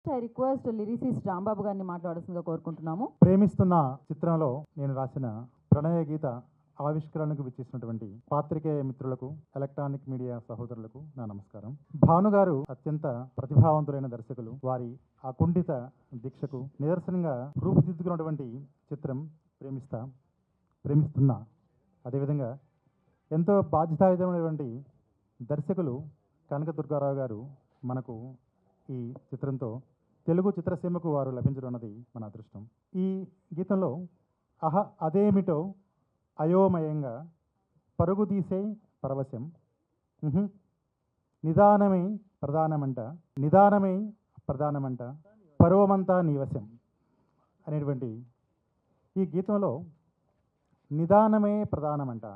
I request lyricist Rambabu గారిని మాట్లాడాల్సిందిగా కోరుకుంటున్నాము. ప్రేమిస్తున్న చిత్రంలో నేను రాసిన ప్రణయ గీత ఆవిష్కరణకు విచ్చేసినటువంటి పాత్రికేయ మిత్రులకు, ఎలక్ట్రానిక్ మీడియా సహోదరులకు నా నమస్కారం. భానుగారు అత్యంత ప్రతిభావంతులైన దర్శకులు. వారి అకుంఠిత దీక్షకు నిదర్శనంగా రూపుదిద్దుకున్నటువంటి చిత్రం ప్రేమిస్తున్నా. అదేవిధంగా ఎంతో బాధ్యతాయుతమైనటువంటి దర్శకులు కనక దుర్గారావు గారు మనకు ఈ చిత్రంతో తెలుగు చిత్రసీమకు వారు లభించడం అన్నది మన అదృష్టం. ఈ గీతంలో అదేమిటో అయోమయంగా పరుగుదీసే పరవశం, నిదానమే ప్రధానమంట పర్వమంతా నీవశం అనేటువంటి ఈ గీతంలో నిదానమే ప్రధానమంట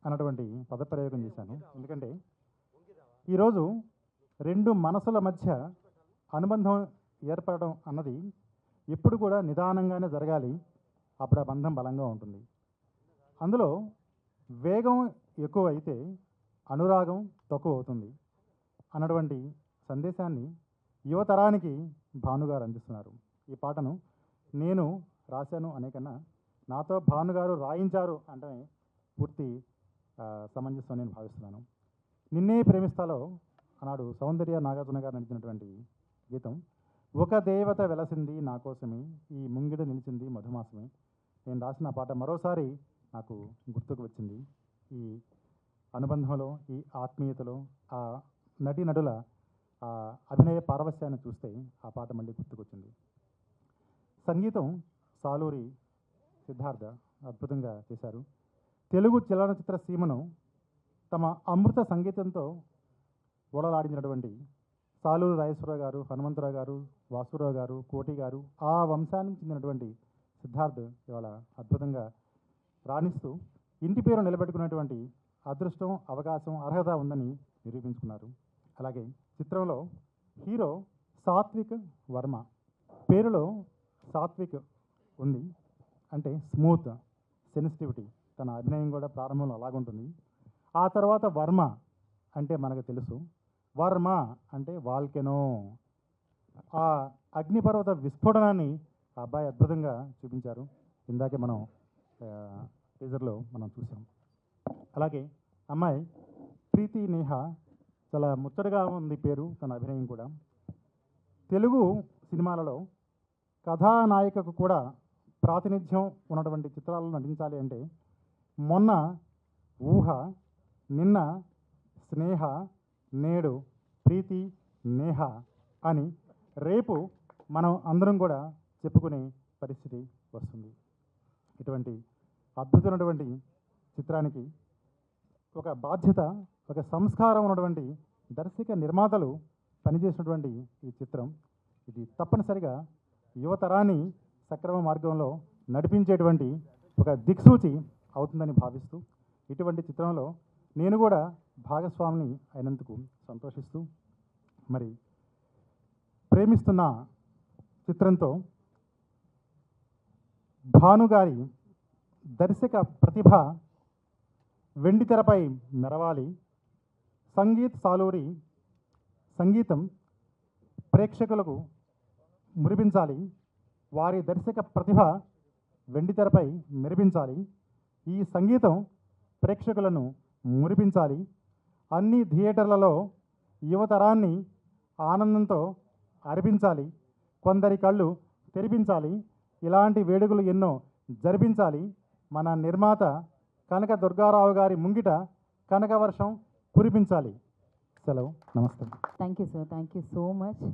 అన్నటువంటి పదప్రయోగం చేశాను. ఎందుకంటే ఈరోజు రెండు మనసుల మధ్య అనుబంధం ఏర్పడడం అన్నది ఎప్పుడు కూడా నిదానంగానే జరగాలి. అప్పుడు ఆ బంధం బలంగా ఉంటుంది. అందులో వేగం ఎక్కువ అయితే అనురాగం తక్కువ అవుతుంది అన్నటువంటి సందేశాన్ని యువతరానికి భానుగారు అందిస్తున్నారు. ఈ పాటను నేను రాశాను అనే కన్నా నాతో భానుగారు రాయించారు అంటే పూర్తి సమంజసం నేను భావిస్తున్నాను. నిన్నే ప్రేమిస్తాలో ఆనాడు సౌందర్య నాగార్జున గారు నడిచినటువంటి గీతం. ఒక దేవత వెలసింది నా కోసమే, ఈ ముంగిడ నిలిచింది మధుమాసమే. నేను రాసిన పాట మరోసారి నాకు గుర్తుకు వచ్చింది. ఈ అనుబంధంలో, ఈ ఆత్మీయతలో, ఆ నటుల ఆ అభినయ పారవస్యాన్ని చూస్తే ఆ పాట మళ్ళీ గుర్తుకొచ్చింది. సంగీతం సాలూరి సిద్ధార్థ అద్భుతంగా చేశారు. తెలుగు చలనచిత్ర సీమను తమ అమృత సంగీతంతో ఓడలాడించినటువంటి సాలూరు రాజేశ్వరరావు గారు, హనుమంతరావు గారు, వాసురావు గారు, కోటి గారు, ఆ వంశానికి చెందినటువంటి సిద్ధార్థ్ ఇవాళ అద్భుతంగా రాణిస్తూ ఇంటి పేరు నిలబెట్టుకున్నటువంటి అదృష్టం, అవకాశం, అర్హత ఉందని నిరూపించుకున్నారు. అలాగే చిత్రంలో హీరో సాత్విక్ వర్మ. పేరులో సాత్విక్ ఉంది అంటే స్మూత్, సెన్సిటివిటీ. తన అభినయం కూడా ప్రారంభంలో అలాగుంటుంది. ఆ తర్వాత వర్మ అంటే మనకు తెలుసు. వర్మ అంటే వాల్కెనో. ఆ అగ్నిపర్వత విస్ఫోటనాన్ని ఆ అబ్బాయి అద్భుతంగా చూపించారు. ఇందాకే మనం టీజర్లో మనం చూసాం. అలాగే అమ్మాయి ప్రీతి నేహ చాలా ముచ్చటగా ఉంది పేరు, తన అభినయం కూడా. తెలుగు సినిమాలలో కథానాయికకు కూడా ప్రాతినిధ్యం ఉన్నటువంటి చిత్రాల్లో నటించాలి అంటే మొన్న ఊహ, నిన్న స్నేహ, నేడు ప్రీతి నేహ అని రేపు మనం అందరం కూడా చెప్పుకునే పరిస్థితి వస్తుంది. ఇటువంటి అద్భుతమైనటువంటి చిత్రానికి ఒక బాధ్యత, ఒక సంస్కారం ఉన్నటువంటి దర్శక నిర్మాతలు పనిచేసినటువంటి ఈ చిత్రం ఇది తప్పనిసరిగా యువతరాన్ని సక్రమ మార్గంలో నడిపించేటువంటి ఒక దిక్సూచి అవుతుందని భావిస్తూ ఇటువంటి చిత్రంలో నేను కూడా భాగస్వామిని అయినందుకు సంతోషిస్తూ మరి ప్రేమిస్తున్న చిత్రంతో భానుగారి దర్శక ప్రతిభ వెండితెరపై మెరవాలి. సంగీత్ సాలూరి సంగీతం ప్రేక్షకులకు మురిపించాలి. వారి దర్శక ప్రతిభ వెండితెరపై మెరిపించాలి. ఈ సంగీతం ప్రేక్షకులను మురిపించాలి. అన్ని థియేటర్లలో యువతరాన్ని ఆనందంతో అరిపించాలి. కొందరి కళ్ళు తెరిపించాలి. ఇలాంటి వేడుకలు ఎన్నో జరిపించాలి. మన నిర్మాత కనక దుర్గారావు గారి ముంగిట కనక వర్షం కురిపించాలి. సెలవు. నమస్తే. Thank you sir. Thank you so much.